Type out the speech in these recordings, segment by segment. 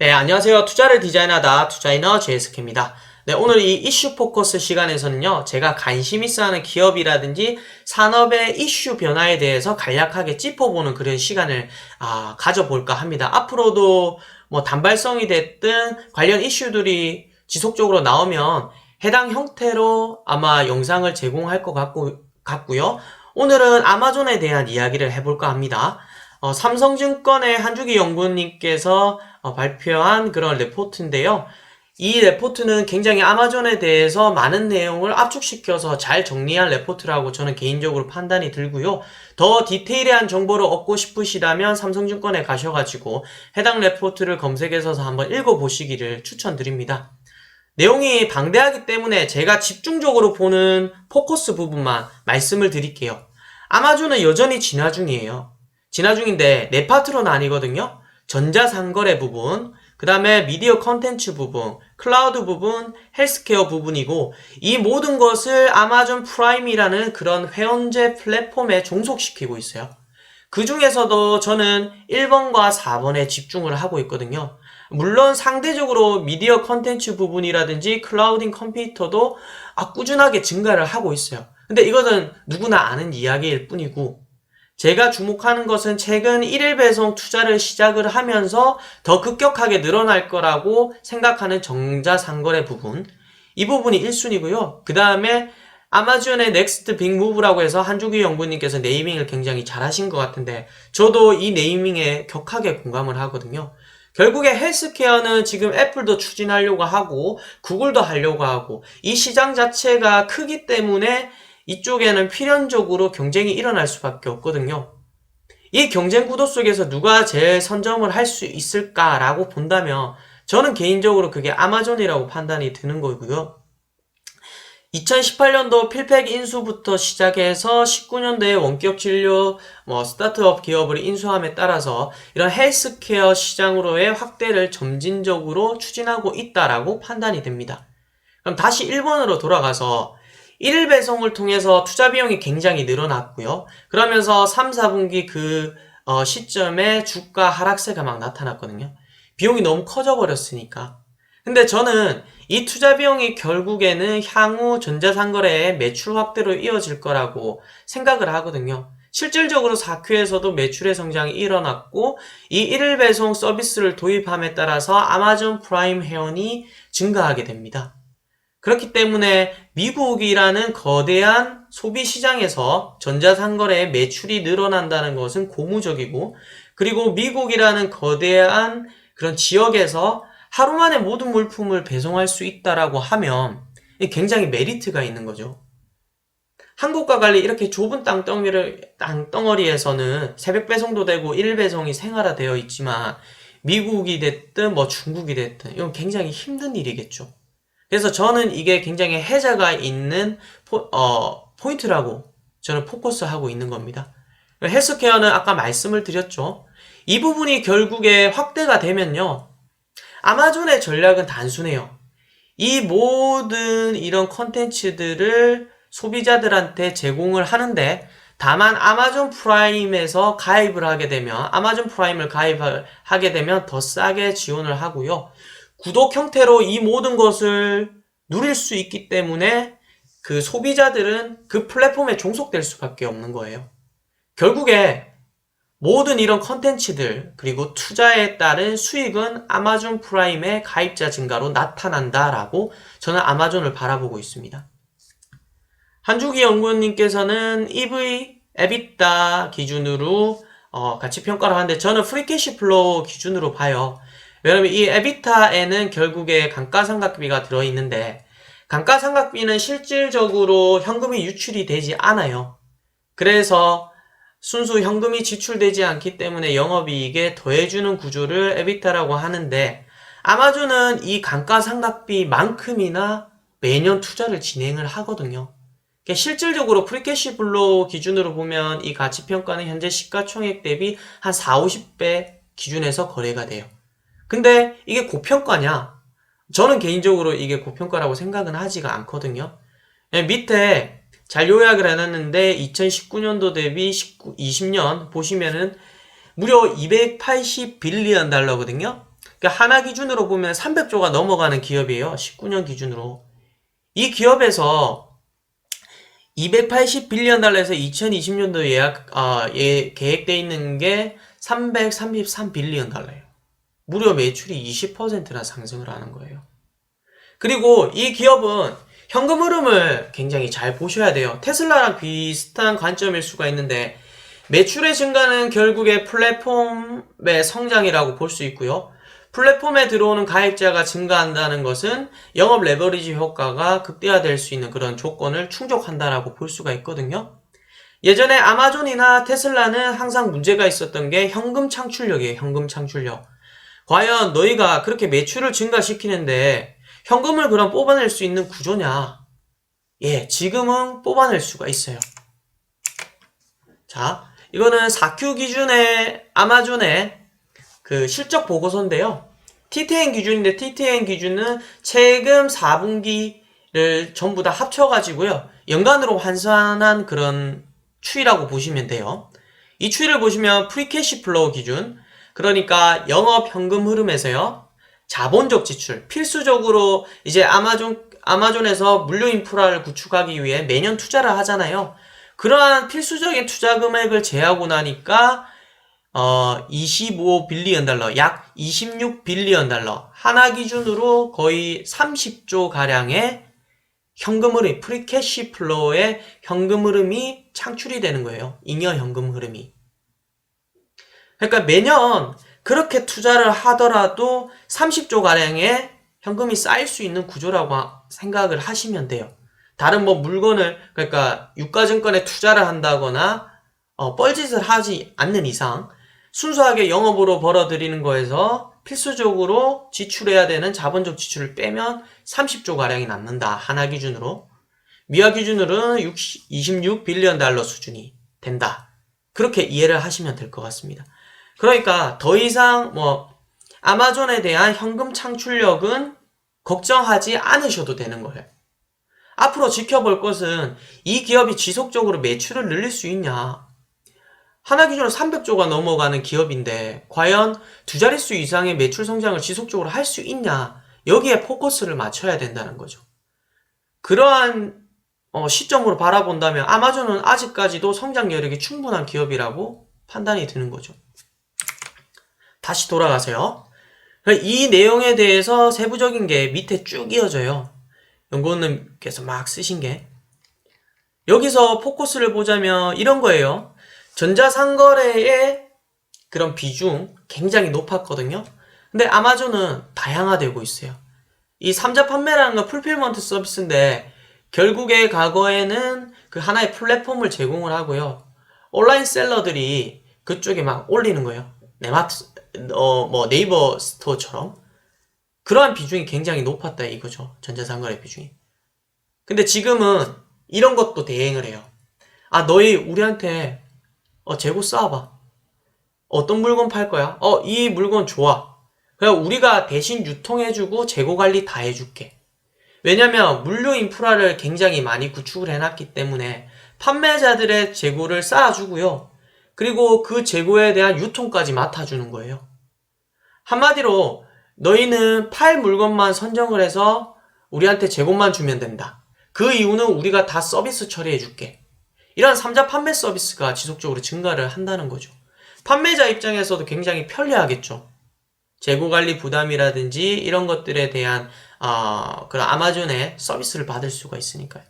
네, 안녕하세요. 투자를 디자인하다 투자이너 제이스케입니다. 네, 오늘 이 이슈 포커스 시간에서는요, 제가 관심 있어 하는 기업이라든지 산업의 이슈 변화에 대해서 간략하게 짚어보는 그런 시간을 가져볼까 합니다. 앞으로도 뭐 단발성이 됐든 관련 이슈들이 지속적으로 나오면 해당 형태로 아마 영상을 제공할 것 같고요. 오늘은 아마존에 대한 이야기를 해볼까 합니다. 삼성증권의 한주기 연구원님께서 발표한 그런 레포트인데요. 이 레포트는 굉장히 아마존에 대해서 많은 내용을 압축시켜서 잘 정리한 레포트라고 저는 개인적으로 판단이 들고요. 더 디테일한 정보를 얻고 싶으시다면 삼성증권에 가셔가지고 해당 레포트를 검색해서 한번 읽어보시기를 추천드립니다. 내용이 방대하기 때문에 제가 집중적으로 보는 포커스 부분만 말씀을 드릴게요. 아마존은 여전히 진화 중이에요. 진화 중인데 네 파트로 나뉘거든요. 전자상거래 부분, 그 다음에 미디어 컨텐츠 부분, 클라우드 부분, 헬스케어 부분이고 이 모든 것을 아마존 프라임이라는 그런 회원제 플랫폼에 종속시키고 있어요. 그 중에서도 저는 1번과 4번에 집중을 하고 있거든요. 물론 상대적으로 미디어 컨텐츠 부분이라든지 클라우딩 컴퓨터도 꾸준하게 증가를 하고 있어요. 근데 이것은 누구나 아는 이야기일 뿐이고 제가 주목하는 것은 최근 1일 배송 투자를 시작을 하면서 더 급격하게 늘어날 거라고 생각하는 전자상거래 부분. 이 부분이 1순위고요. 그 다음에 아마존의 넥스트 빅 무브라고 해서 한주기 연구님께서 네이밍을 굉장히 잘하신 것 같은데 저도 이 네이밍에 격하게 공감을 하거든요. 결국에 헬스케어는 지금 애플도 추진하려고 하고 구글도 하려고 하고 이 시장 자체가 크기 때문에 이쪽에는 필연적으로 경쟁이 일어날 수밖에 없거든요. 이 경쟁 구도 속에서 누가 제일 선점을 할 수 있을까라고 본다면 저는 개인적으로 그게 아마존이라고 판단이 드는 거고요. 2018년도 필팩 인수부터 시작해서 19년도에 원격 진료, 스타트업 기업을 인수함에 따라서 이런 헬스케어 시장으로의 확대를 점진적으로 추진하고 있다라고 판단이 됩니다. 그럼 다시 1번으로 돌아가서 1일 배송을 통해서 투자 비용이 굉장히 늘어났고요. 그러면서 3, 4분기 시점에 주가 하락세가 막 나타났거든요. 비용이 너무 커져 버렸으니까. 근데 저는 이 투자 비용이 결국에는 향후 전자상거래의 매출 확대로 이어질 거라고 생각을 하거든요. 실질적으로 4Q에서도 매출의 성장이 일어났고 이 1일 배송 서비스를 도입함에 따라서 아마존 프라임 회원이 증가하게 됩니다. 그렇기 때문에 미국이라는 거대한 소비 시장에서 전자상거래의 매출이 늘어난다는 것은 고무적이고 그리고 미국이라는 거대한 그런 지역에서 하루 만에 모든 물품을 배송할 수 있다라고 하면 굉장히 메리트가 있는 거죠. 한국과 달리 이렇게 좁은 땅덩어리에서는 새벽 배송도 되고 1일 배송이 생활화되어 있지만 미국이 됐든 중국이 됐든 이건 굉장히 힘든 일이겠죠. 그래서 저는 이게 굉장히 혜자가 있는 포인트라고 저는 포커스하고 있는 겁니다. 헬스케어는 아까 말씀을 드렸죠. 이 부분이 결국에 확대가 되면요. 아마존의 전략은 단순해요. 이 모든 이런 컨텐츠들을 소비자들한테 제공을 하는데 다만 아마존 프라임에서 가입을 하게 되면 아마존 프라임을 가입을 하게 되면 더 싸게 지원을 하고요. 구독 형태로 이 모든 것을 누릴 수 있기 때문에 그 소비자들은 그 플랫폼에 종속될 수밖에 없는 거예요. 결국에 모든 이런 컨텐츠들 그리고 투자에 따른 수익은 아마존 프라임의 가입자 증가로 나타난다라고 저는 아마존을 바라보고 있습니다. 한주기 연구원님께서는 EV, EBITDA 기준으로 같이 평가를 하는데 저는 프리캐시 플로우 기준으로 봐요. 왜냐면 이 에비타에는 결국에 감가상각비가 들어있는데 감가상각비는 실질적으로 현금이 유출이 되지 않아요. 그래서 순수 현금이 지출되지 않기 때문에 영업이익에 더해주는 구조를 에비타라고 하는데 아마존은 이 감가상각비만큼이나 매년 투자를 진행을 하거든요. 실질적으로 프리캐시 플로우 기준으로 보면 이 가치평가는 현재 시가총액 대비 한 4, 50배 기준에서 거래가 돼요. 근데 이게 고평가냐? 저는 개인적으로 이게 고평가라고 생각은 하지가 않거든요. 밑에 잘 요약을 해놨는데 2019년도 대비 20년 보시면은 무려 280 빌리언 달러거든요. 그러니까 하나 기준으로 보면 300조가 넘어가는 기업이에요. 19년 기준으로. 이 기업에서 280빌리언 달러에서 2020년도 계획돼 있는 게 333빌리언 달러예요. 무려 매출이 20%나 상승을 하는 거예요. 그리고 이 기업은 현금 흐름을 굉장히 잘 보셔야 돼요. 테슬라랑 비슷한 관점일 수가 있는데 매출의 증가는 결국에 플랫폼의 성장이라고 볼 수 있고요. 플랫폼에 들어오는 가입자가 증가한다는 것은 영업 레버리지 효과가 극대화될 수 있는 그런 조건을 충족한다라고 볼 수가 있거든요. 예전에 아마존이나 테슬라는 항상 문제가 있었던 게 현금 창출력이에요. 현금 창출력. 과연 너희가 그렇게 매출을 증가시키는데 현금을 그럼 뽑아낼 수 있는 구조냐? 예, 지금은 뽑아낼 수가 있어요. 자, 이거는 4Q 기준의 아마존의 그 실적 보고서인데요. TTN 기준인데 TTN 기준은 최근 4분기를 전부 다 합쳐가지고요. 연간으로 환산한 그런 추이라고 보시면 돼요. 이 추이를 보시면 프리캐시 플로우 기준, 그러니까 영업 현금 흐름에서요. 자본적 지출, 필수적으로 이제 아마존에서 물류 인프라를 구축하기 위해 매년 투자를 하잖아요. 그러한 필수적인 투자 금액을 제하고 나니까 25빌리언 달러, 약 26빌리언 달러, 하나 기준으로 거의 30조 가량의 현금 흐름, 프리캐시 플로우의 현금 흐름이 창출이 되는 거예요. 잉여 현금 흐름이. 그러니까 매년 그렇게 투자를 하더라도 30조 가량의 현금이 쌓일 수 있는 구조라고 생각을 하시면 돼요. 다른 뭐 물건을, 그러니까 유가증권에 투자를 한다거나 뻘짓을 하지 않는 이상 순수하게 영업으로 벌어들이는 거에서 필수적으로 지출해야 되는 자본적 지출을 빼면 30조 가량이 남는다. 하나 기준으로. 미화 기준으로는 26빌리언 달러 수준이 된다. 그렇게 이해를 하시면 될 것 같습니다. 그러니까 더 이상 아마존에 대한 현금 창출력은 걱정하지 않으셔도 되는 거예요. 앞으로 지켜볼 것은 이 기업이 지속적으로 매출을 늘릴 수 있냐. 하나 기준으로 300조가 넘어가는 기업인데 과연 두 자릿수 이상의 매출 성장을 지속적으로 할 수 있냐. 여기에 포커스를 맞춰야 된다는 거죠. 그러한 시점으로 바라본다면 아마존은 아직까지도 성장 여력이 충분한 기업이라고 판단이 드는 거죠. 다시 돌아가세요. 이 내용에 대해서 세부적인 게 밑에 쭉 이어져요. 연구원님께서 막 쓰신 게. 여기서 포커스를 보자면 이런 거예요. 전자상거래의 그런 비중 굉장히 높았거든요. 근데 아마존은 다양화되고 있어요. 이 3자 판매라는 건 풀필먼트 서비스인데 결국에 과거에는 그 하나의 플랫폼을 제공을 하고요. 온라인 셀러들이 그쪽에 막 올리는 거예요. 네이버 스토어처럼. 그러한 비중이 굉장히 높았다 이거죠. 전자상거래 비중이. 근데 지금은 이런 것도 대행을 해요. 너희 우리한테 재고 쌓아봐. 어떤 물건 팔 거야? 이 물건 좋아. 그냥 우리가 대신 유통해주고 재고 관리 다 해줄게. 왜냐면 물류 인프라를 굉장히 많이 구축을 해놨기 때문에 판매자들의 재고를 쌓아주고요. 그리고 그 재고에 대한 유통까지 맡아주는 거예요. 한마디로 너희는 팔 물건만 선정을 해서 우리한테 재고만 주면 된다. 그 이유는 우리가 다 서비스 처리해줄게. 이런 3자 판매 서비스가 지속적으로 증가를 한다는 거죠. 판매자 입장에서도 굉장히 편리하겠죠. 재고관리 부담이라든지 이런 것들에 대한 그런 아마존의 서비스를 받을 수가 있으니까요.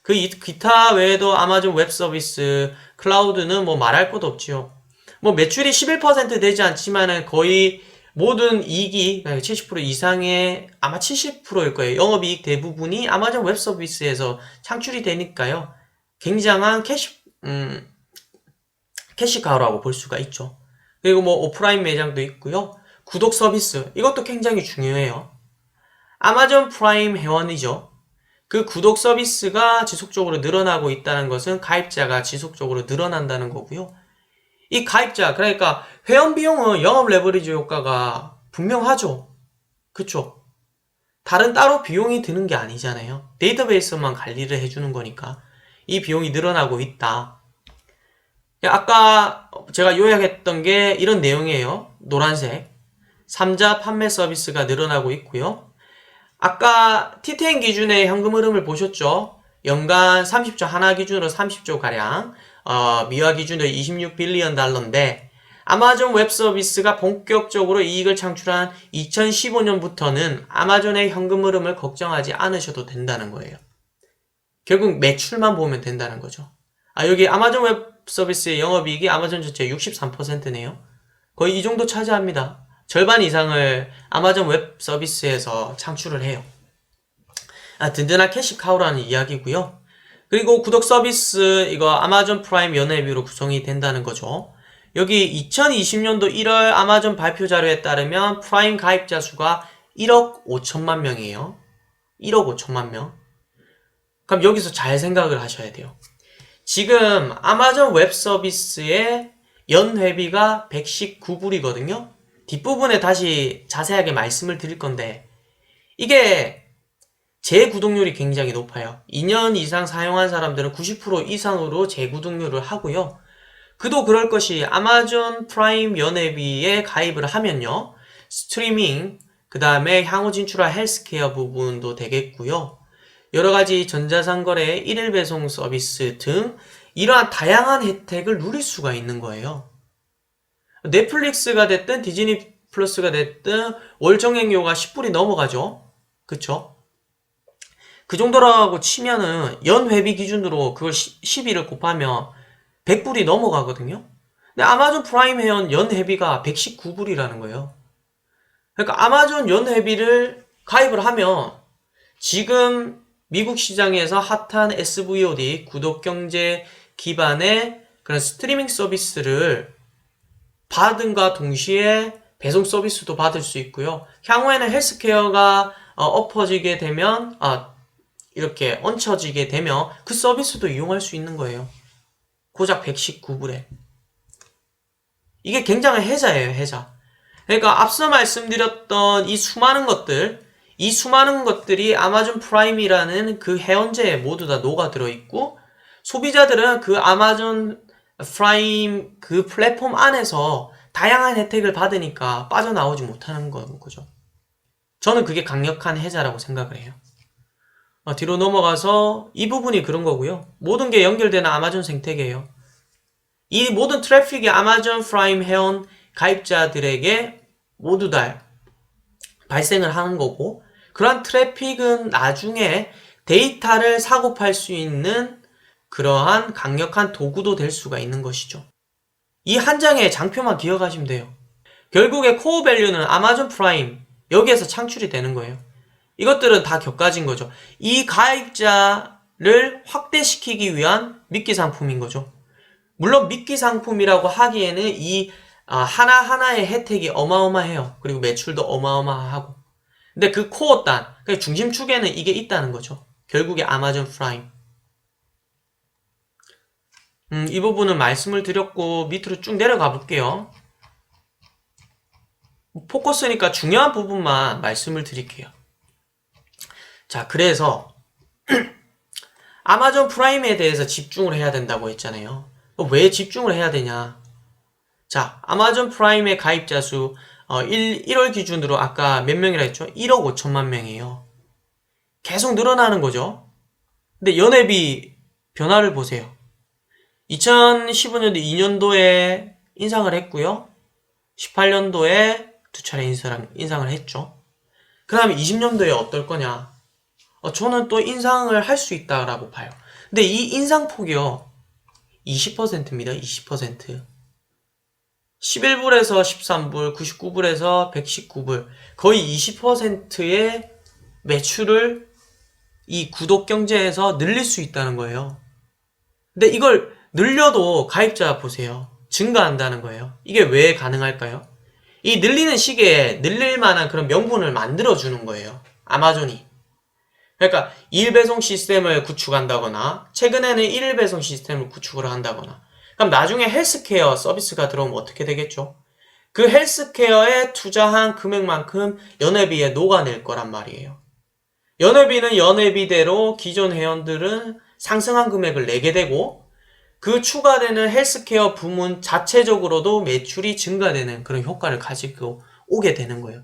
그 기타 외에도 아마존 웹 서비스, 클라우드는 말할 것도 없지요. 매출이 11% 되지 않지만은 거의 모든 이익이 70% 이상의 아마 70%일 거예요. 영업이익 대부분이 아마존 웹 서비스에서 창출이 되니까요. 굉장한 캐시카우라고 볼 수가 있죠. 그리고 오프라인 매장도 있고요. 구독 서비스, 이것도 굉장히 중요해요. 아마존 프라임 회원이죠. 그 구독 서비스가 지속적으로 늘어나고 있다는 것은 가입자가 지속적으로 늘어난다는 거고요. 이 가입자, 그러니까 회원 비용은 영업 레버리지 효과가 분명하죠. 그쵸? 다른 따로 비용이 드는 게 아니잖아요. 데이터베이스만 관리를 해주는 거니까 이 비용이 늘어나고 있다. 아까 제가 요약했던 게 이런 내용이에요. 노란색. 3자 판매 서비스가 늘어나고 있고요. 아까 T10 기준의 현금 흐름을 보셨죠? 연간 30조, 하나 기준으로 30조 가량, 미화 기준으로 26빌리언 달러인데 아마존 웹 서비스가 본격적으로 이익을 창출한 2015년부터는 아마존의 현금 흐름을 걱정하지 않으셔도 된다는 거예요. 결국 매출만 보면 된다는 거죠. 여기 아마존 웹 서비스의 영업이익이 아마존 전체 63%네요. 거의 이 정도 차지합니다. 절반 이상을 아마존 웹 서비스에서 창출을 해요. 든든한 캐시카우라는 이야기고요. 그리고 구독 서비스 이거 아마존 프라임 연회비로 구성이 된다는 거죠. 여기 2020년도 1월 아마존 발표 자료에 따르면 프라임 가입자 수가 1억 5천만 명이에요. 1억 5천만 명. 그럼 여기서 잘 생각을 하셔야 돼요. 지금 아마존 웹 서비스의 연회비가 119불이거든요. 뒷부분에 다시 자세하게 말씀을 드릴 건데 이게 재구독률이 굉장히 높아요. 2년 이상 사용한 사람들은 90% 이상으로 재구독률을 하고요. 그도 그럴 것이 아마존 프라임 연회비에 가입을 하면요. 스트리밍, 그 다음에 향후 진출할 헬스케어 부분도 되겠고요. 여러가지 전자상거래, 일일 배송 서비스 등 이러한 다양한 혜택을 누릴 수가 있는 거예요. 넷플릭스가 됐든 디즈니 플러스가 됐든 월 정액료가 10불이 넘어가죠. 그쵸? 그 정도라고 치면은 연회비 기준으로 그걸 12를 곱하면 100불이 넘어가거든요. 근데 아마존 프라임 회원 연회비가 119불이라는 거예요. 그러니까 아마존 연회비를 가입을 하면 지금 미국 시장에서 핫한 SVOD, 구독경제 기반의 그런 스트리밍 서비스를 받은과 동시에 배송 서비스도 받을 수 있고요. 향후에는 헬스케어가 엎어지게 되면, 이렇게 얹혀지게 되면 그 서비스도 이용할 수 있는 거예요. 고작 119불에. 이게 굉장한 혜자예요, 혜자. 그러니까 앞서 말씀드렸던 이 수많은 것들이 아마존 프라임이라는 그 회원제에 모두 다 녹아들어 있고 소비자들은 그 아마존 프라임 그 플랫폼 안에서 다양한 혜택을 받으니까 빠져나오지 못하는 거죠. 저는 그게 강력한 혜자라고 생각을 해요. 뒤로 넘어가서 이 부분이 그런 거고요. 모든 게 연결되는 아마존 생태계예요. 이 모든 트래픽이 아마존 프라임 회원 가입자들에게 모두 다 발생을 하는 거고 그러한 트래픽은 나중에 데이터를 사고 팔 수 있는 그러한 강력한 도구도 될 수가 있는 것이죠. 이 한 장의 장표만 기억하시면 돼요. 결국에 코어 밸류는 아마존 프라임 여기에서 창출이 되는 거예요. 이것들은 다 격가진 거죠. 이 가입자를 확대시키기 위한 미끼 상품인 거죠. 물론 미끼 상품이라고 하기에는 이 하나하나의 혜택이 어마어마해요. 그리고 매출도 어마어마하고. 근데 그 코어 단, 그 중심축에는 이게 있다는 거죠. 결국에 아마존 프라임. 이 부분은 말씀을 드렸고 밑으로 쭉 내려가 볼게요. 포커스니까 중요한 부분만 말씀을 드릴게요. 자, 그래서 아마존 프라임에 대해서 집중을 해야 된다고 했잖아요. 왜 집중을 해야 되냐? 자, 아마존 프라임의 가입자 수 1월 기준으로 아까 몇 명이라 했죠? 1억 5천만 명이에요. 계속 늘어나는 거죠. 근데 연회비 변화를 보세요. 2015년도 2년도에 인상을 했고요. 18년도에 두 차례 인상을 했죠. 그 다음에 20년도에 어떨 거냐? 저는 또 인상을 할 수 있다라고 봐요. 근데 이 인상폭이요. 20%입니다. 20%. 11불에서 13불, 99불에서 119불. 거의 20%의 매출을 이 구독 경제에서 늘릴 수 있다는 거예요. 근데 이걸 늘려도 가입자 보세요. 증가한다는 거예요. 이게 왜 가능할까요? 이 늘리는 시기에 늘릴 만한 그런 명분을 만들어주는 거예요. 아마존이. 그러니까 2일 배송 시스템을 구축한다거나 최근에는 1일 배송 시스템을 구축을 한다거나 그럼 나중에 헬스케어 서비스가 들어오면 어떻게 되겠죠? 그 헬스케어에 투자한 금액만큼 연회비에 녹아낼 거란 말이에요. 연회비는 연회비대로 기존 회원들은 상승한 금액을 내게 되고 그 추가되는 헬스케어 부문 자체적으로도 매출이 증가되는 그런 효과를 가지고 오게 되는 거예요.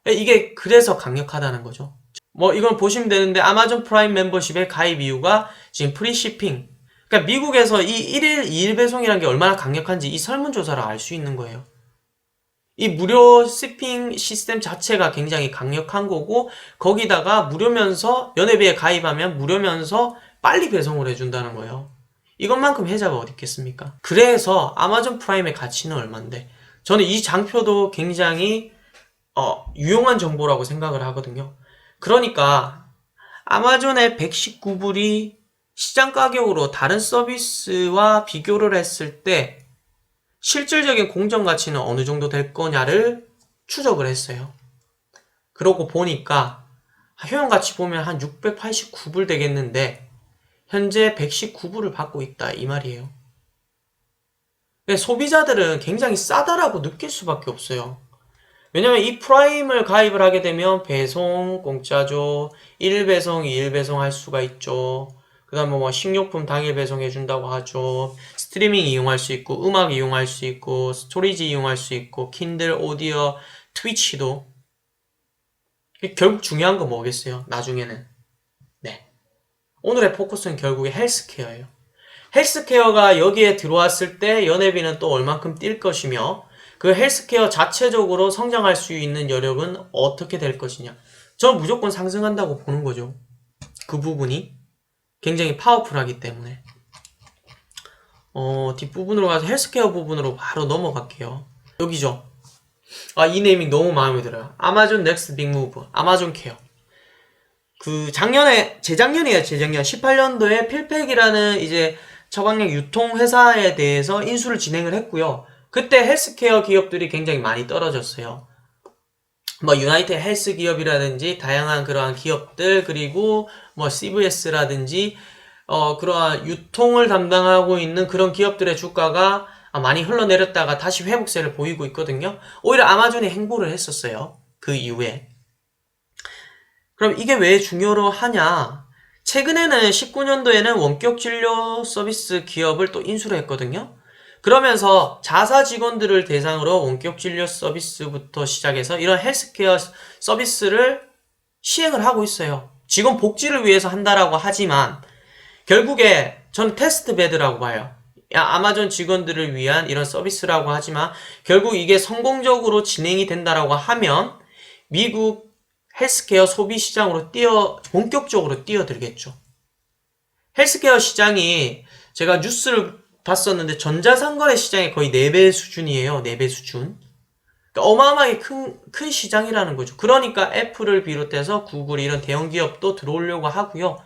이게 그래서 강력하다는 거죠. 뭐 이건 보시면 되는데 아마존 프라임 멤버십의 가입 이유가 지금 프리시핑. 그러니까 미국에서 이 1일 2일 배송이라는 게 얼마나 강력한지 이 설문조사로 알 수 있는 거예요. 이 무료 shipping 시스템 자체가 굉장히 강력한 거고 거기다가 무료면서 연회비에 가입하면 무료면서 빨리 배송을 해준다는 거예요. 이것만큼 혜자가 어디 있겠습니까? 그래서 아마존 프라임의 가치는 얼만데 저는 이 장표도 굉장히 유용한 정보라고 생각을 하거든요. 그러니까 아마존의 119불이 시장 가격으로 다른 서비스와 비교를 했을 때 실질적인 공정 가치는 어느 정도 될 거냐를 추적을 했어요. 그러고 보니까 효용가치 보면 한 689불 되겠는데 현재 119불을 받고 있다 이 말이에요. 소비자들은 굉장히 싸다라고 느낄 수밖에 없어요. 왜냐면 이 프라임을 가입을 하게 되면 배송 공짜죠. 1일 배송, 2일 배송 할 수가 있죠. 그 다음에 뭐 식료품 당일 배송해준다고 하죠. 스트리밍 이용할 수 있고, 음악 이용할 수 있고, 스토리지 이용할 수 있고, 킨들, 오디오, 트위치도. 결국 중요한 건 뭐겠어요? 나중에는. 네. 오늘의 포커스는 결국에 헬스케어예요. 헬스케어가 여기에 들어왔을 때 연회비는 또 얼만큼 뛸 것이며 그 헬스케어 자체적으로 성장할 수 있는 여력은 어떻게 될 것이냐. 저는 무조건 상승한다고 보는 거죠. 그 부분이 굉장히 파워풀하기 때문에. 뒷부분으로 가서 헬스케어 부분으로 바로 넘어갈게요. 여기죠. 이 네이밍 너무 마음에 들어요. 아마존 넥스트 빅무브, 아마존 케어. 재작년이에요, 재작년. 18년도에 필팩이라는 이제 처방약 유통회사에 대해서 인수를 진행을 했고요. 그때 헬스케어 기업들이 굉장히 많이 떨어졌어요. 뭐 유나이티드 헬스 기업이라든지 다양한 그러한 기업들 그리고 뭐 CVS라든지 그러한 유통을 담당하고 있는 그런 기업들의 주가가 많이 흘러내렸다가 다시 회복세를 보이고 있거든요. 오히려 아마존이 행보를 했었어요. 그 이후에. 그럼 이게 왜 중요로 하냐? 최근에는 19년도에는 원격 진료 서비스 기업을 또 인수를 했거든요. 그러면서 자사 직원들을 대상으로 원격 진료 서비스부터 시작해서 이런 헬스케어 서비스를 시행을 하고 있어요. 직원 복지를 위해서 한다라고 하지만 결국에 전 테스트 베드라고 봐요. 아마존 직원들을 위한 이런 서비스라고 하지만 결국 이게 성공적으로 진행이 된다라고 하면 미국 헬스케어 소비 시장으로 본격적으로 뛰어들겠죠. 헬스케어 시장이 제가 뉴스를 봤었는데 전자상거래 시장이 거의 4배 수준이에요. 4배 수준. 그러니까 어마어마하게 큰 시장이라는 거죠. 그러니까 애플을 비롯해서 구글 이런 대형 기업도 들어오려고 하고요.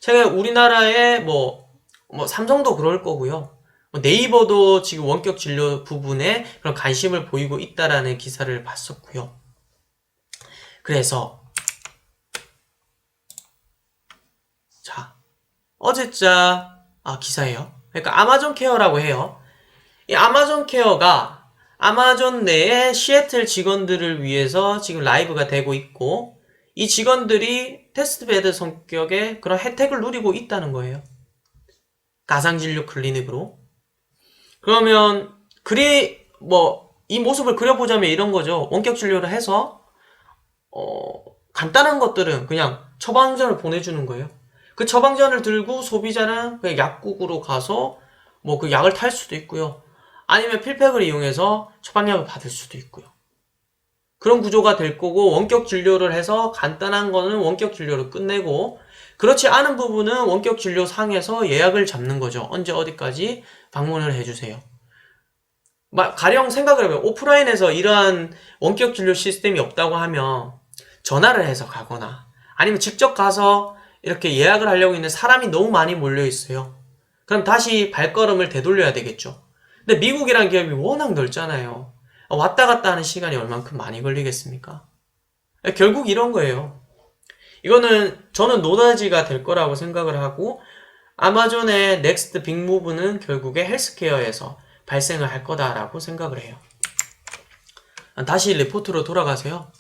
제가 우리나라에 뭐 삼성도 그럴 거고요. 네이버도 지금 원격 진료 부분에 그런 관심을 보이고 있다라는 기사를 봤었고요. 그래서 자, 어제자 기사예요. 그러니까 아마존 케어라고 해요. 이 아마존 케어가 아마존 내에 시애틀 직원들을 위해서 지금 라이브가 되고 있고 이 직원들이 테스트베드 성격의 그런 혜택을 누리고 있다는 거예요. 가상진료 클리닉으로. 그러면 이 모습을 그려보자면 이런 거죠. 원격 진료를 해서 간단한 것들은 그냥 처방전을 보내주는 거예요. 그 처방전을 들고 소비자는 그냥 약국으로 가서 뭐 그 약을 탈 수도 있고요. 아니면 필팩을 이용해서 처방약을 받을 수도 있고요. 그런 구조가 될 거고 원격 진료를 해서 간단한 거는 원격 진료로 끝내고 그렇지 않은 부분은 원격 진료 상에서 예약을 잡는 거죠. 언제 어디까지 방문을 해주세요. 가령 생각을 해보면 오프라인에서 이러한 원격 진료 시스템이 없다고 하면 전화를 해서 가거나 아니면 직접 가서 이렇게 예약을 하려고 있는 사람이 너무 많이 몰려 있어요. 그럼 다시 발걸음을 되돌려야 되겠죠. 근데 미국이란 기업이 워낙 넓잖아요. 왔다 갔다 하는 시간이 얼만큼 많이 걸리겠습니까? 결국 이런 거예요. 이거는 저는 노다지가 될 거라고 생각을 하고 아마존의 넥스트 빅무브는 결국에 헬스케어에서 발생을 할 거다라고 생각을 해요. 다시 리포트로 돌아가세요.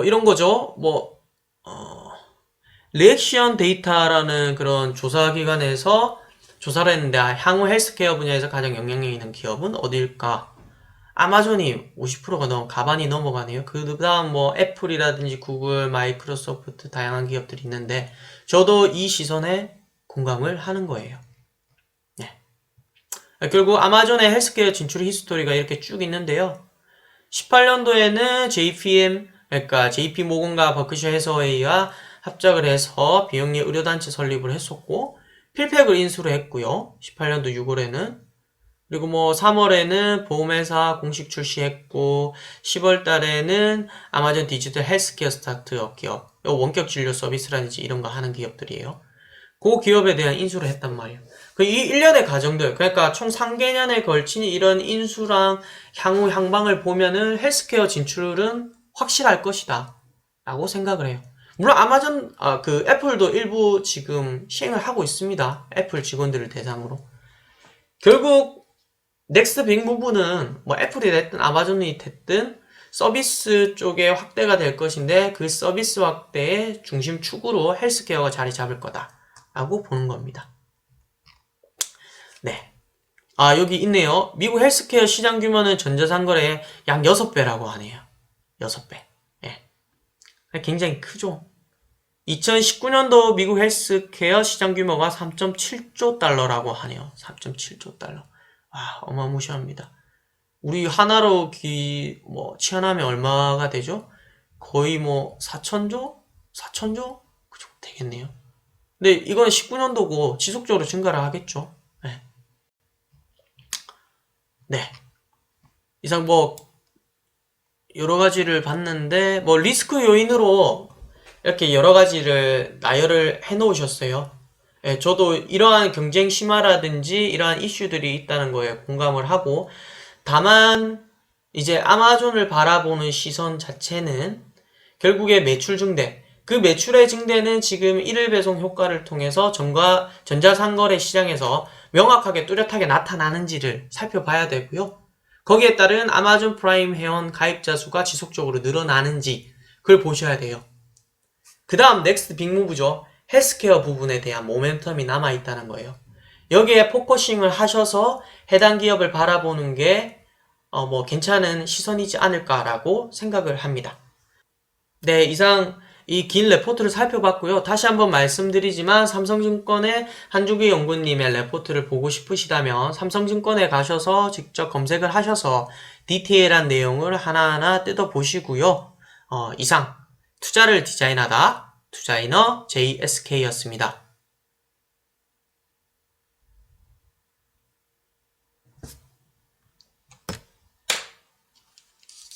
이런 거죠. 리액션 데이터라는 그런 조사기관에서 조사를 했는데 향후 헬스케어 분야에서 가장 영향력 있는 기업은 어디일까? 아마존이 50%가 가반이 넘어가네요. 그 다음 뭐 애플이라든지 구글, 마이크로소프트 다양한 기업들이 있는데 저도 이 시선에 공감을 하는 거예요. 네. 결국 아마존의 헬스케어 진출 히스토리가 이렇게 쭉 있는데요. 18년도에는 JPM, 그러니까 JP모건과 버크셔 해서웨이와 합작을 해서 비영리 의료단체 설립을 했었고 필팩을 인수를 했고요. 18년도 6월에는 그리고 뭐 3월에는 보험회사 공식 출시했고 10월 달에는 아마존 디지털 헬스케어 스타트업 기업 원격 진료 서비스라든지 이런 거 하는 기업들이에요. 그 기업에 대한 인수를 했단 말이에요. 이 일련의 과정들, 그러니까 총 3개년에 걸친 이런 인수랑 향후 향방을 보면은 헬스케어 진출은 확실할 것이다. 라고 생각을 해요. 물론 아마존, 애플도 일부 지금 시행을 하고 있습니다. 애플 직원들을 대상으로. 결국, 넥스트 빅 무브는 뭐 애플이 됐든 아마존이 됐든 서비스 쪽에 확대가 될 것인데 그 서비스 확대의 중심 축으로 헬스케어가 자리 잡을 거다. 라고 보는 겁니다. 네. 여기 있네요. 미국 헬스케어 시장 규모는 전자상거래의 약 6배라고 하네요. 6배. 예. 굉장히 크죠. 2019년도 미국 헬스케어 시장 규모가 3.7조 달러라고 하네요. 3.7조 달러. 와, 어마무시합니다. 우리 하나로 치환하면 얼마가 되죠? 거의 4천조? 4천조? 그 정도 되겠네요. 근데 이건 19년도고 지속적으로 증가를 하겠죠. 네. 네. 이상 여러 가지를 봤는데, 리스크 요인으로 이렇게 여러 가지를 나열을 해 놓으셨어요. 네, 저도 이러한 경쟁 심화라든지 이러한 이슈들이 있다는 거에 공감을 하고, 다만, 이제 아마존을 바라보는 시선 자체는 결국에 매출 증대, 그 매출의 증대는 지금 1일 배송 효과를 통해서 전자상거래 시장에서 명확하게 뚜렷하게 나타나는지를 살펴봐야 되고요. 거기에 따른 아마존 프라임 회원 가입자 수가 지속적으로 늘어나는지 그걸 보셔야 돼요. 그 다음 넥스트 빅무브죠. 헬스케어 부분에 대한 모멘텀이 남아있다는 거예요. 여기에 포커싱을 하셔서 해당 기업을 바라보는 게 괜찮은 시선이지 않을까라고 생각을 합니다. 네, 이상 이 긴 레포트를 살펴봤고요. 다시 한번 말씀드리지만 삼성증권의 한주기 연구님의 레포트를 보고 싶으시다면 삼성증권에 가셔서 직접 검색을 하셔서 디테일한 내용을 하나하나 뜯어보시고요. 이상 투자를 디자인하다 투자이너 JSK였습니다.